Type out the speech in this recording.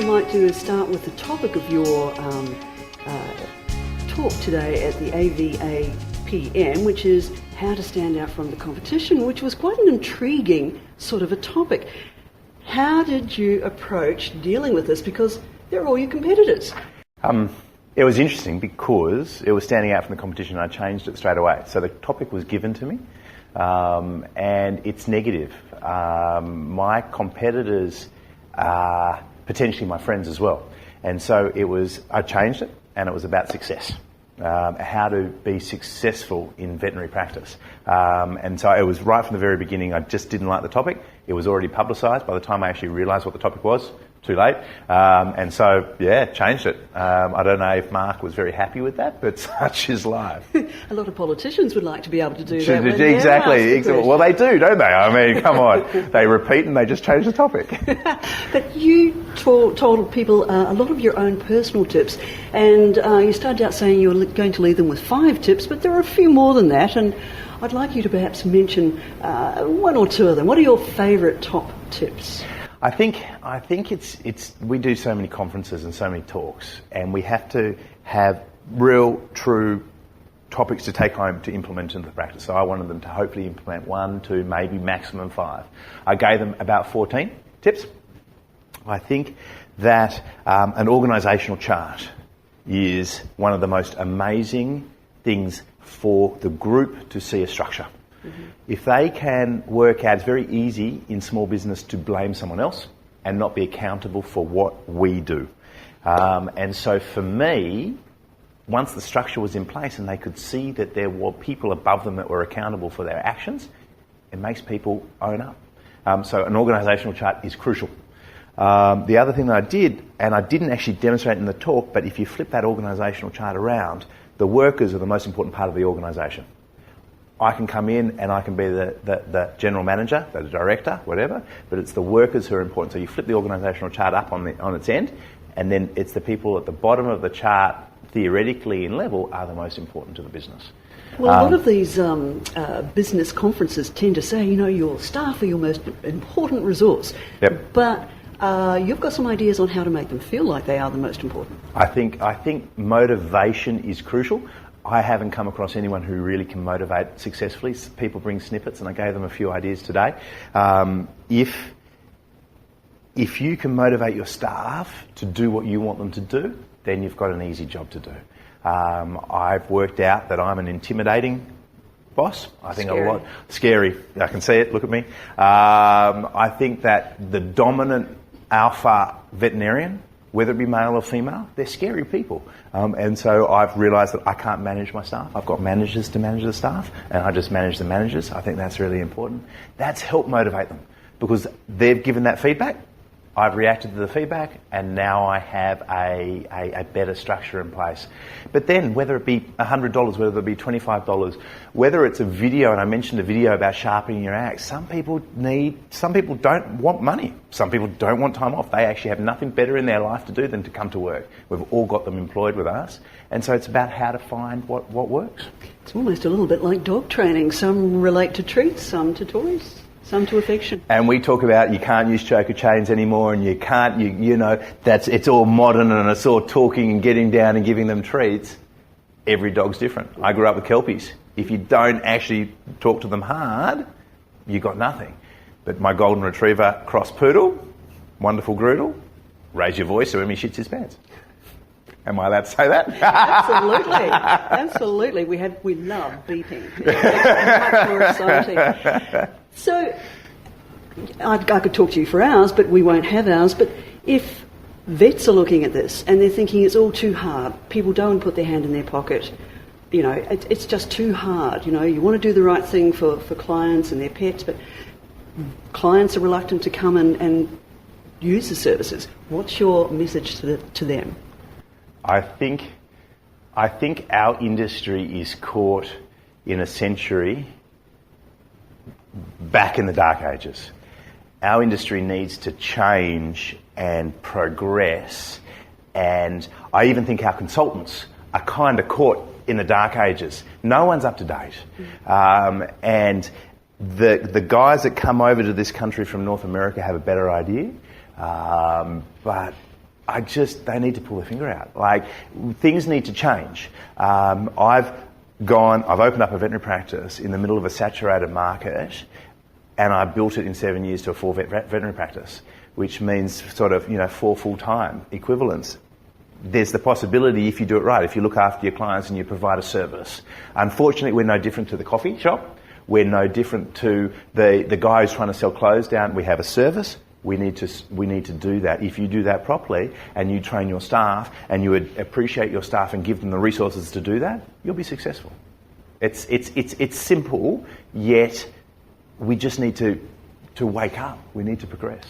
we'd like to start with the topic of your talk today at the AVPMA, which is how to stand out from the competition, which was quite an intriguing sort of a topic. How did you approach dealing with this? Because they're all your competitors. It was interesting because it was standing out from the competition and I changed it straight away. So the topic was given to me and it's negative. My competitors are potentially my friends as well. And so I changed it and it was about success. How to be successful in veterinary practice. And so it was right from the very beginning. I just didn't like the topic. It was already publicised. By the time I actually realised what the topic was, too late. And so, changed it. I don't know if Mark was very happy with that, but such is life. A lot of politicians would like to be able to do that. Exactly. Well, they do, don't they? I mean, come on. They repeat and they just change the topic. But you told people a lot of your own personal tips, and you started out saying you were going to leave them with 5 tips, but there are a few more than that, and I'd like you to perhaps mention 1 or 2 of them. What are your favourite top tips? I think it's we do so many conferences and so many talks, and we have to have real, true topics to take home to implement into the practice. So I wanted them to hopefully implement 1, 2, maybe maximum 5. I gave them about 14 tips. I think that an organisational chart is one of the most amazing things for the group to see a structure. Mm-hmm. If they can work out, it's very easy in small business to blame someone else and not be accountable for what we do. And so for me, once the structure was in place and they could see that there were people above them that were accountable for their actions, it makes people own up. So an organisational chart is crucial. The other thing that I did, and I didn't actually demonstrate in the talk, but if you flip that organisational chart around, the workers are the most important part of the organisation. I can come in and I can be the general manager, the director, whatever, but it's the workers who are important. So you flip the organisational chart up on its end, and then it's the people at the bottom of the chart, theoretically in level, are the most important to the business. Well, a lot of these business conferences tend to say, your staff are your most important resource. Yep. But you've got some ideas on how to make them feel like they are the most important. I think motivation is crucial. I haven't come across anyone who really can motivate successfully. People bring snippets, and I gave them a few ideas today. If you can motivate your staff to do what you want them to do, then you've got an easy job to do. I've worked out that I'm an intimidating boss. I think Scary. a lot. Scary. I can see it. Look at me. I think that the dominant alpha veterinarian, whether it be male or female, they're scary people. And so I've realised that I can't manage my staff. I've got managers to manage the staff, and I just manage the managers. I think that's really important. That's helped motivate them because they've given that feedback. I've reacted to the feedback, and now I have a better structure in place. But then, whether it be $100, whether it be $25, whether it's a video, and I mentioned a video about sharpening your axe, some people don't want money. Some people don't want time off. They actually have nothing better in their life to do than to come to work. We've all got them employed with us. And so it's about how to find what works. It's almost a little bit like dog training. Some relate to treats, some to toys. Some to affection. And we talk about you can't use choker chains anymore, and you can't, it's all modern and it's all talking and getting down and giving them treats. Every dog's different. I grew up with Kelpies. If you don't actually talk to them hard, you got nothing. But my golden retriever cross poodle, wonderful groodle, raise your voice so when he shits his pants. Am I allowed to say that? Absolutely. We love beeping. It's much more exciting. So, I could talk to you for hours, but we won't have hours. But if vets are looking at this and they're thinking it's all too hard, people don't put their hand in their pocket, it's just too hard. You want to do the right thing for clients and their pets, but clients are reluctant to come and use the services. What's your message to them? I think our industry is caught in a century back in the dark ages. Our industry needs to change and progress, and I even think our consultants are kind of caught in the dark ages. No one's up to date. And the guys that come over to this country from North America have a better idea, but they need to pull their finger out. Like, things need to change. I've opened up a veterinary practice in the middle of a saturated market, and I built it in 7 years to a 4-vet veterinary practice, which means sort of, 4 full-time equivalents. There's the possibility, if you do it right, if you look after your clients and you provide a service. Unfortunately, we're no different to the coffee shop. We're no different to the guy who's trying to sell clothes down. We have a service. We need to do that. If you do that properly and you train your staff and you would appreciate your staff and give them the resources to do that, you'll be successful. It's simple, yet we just need to wake up. We need to progress.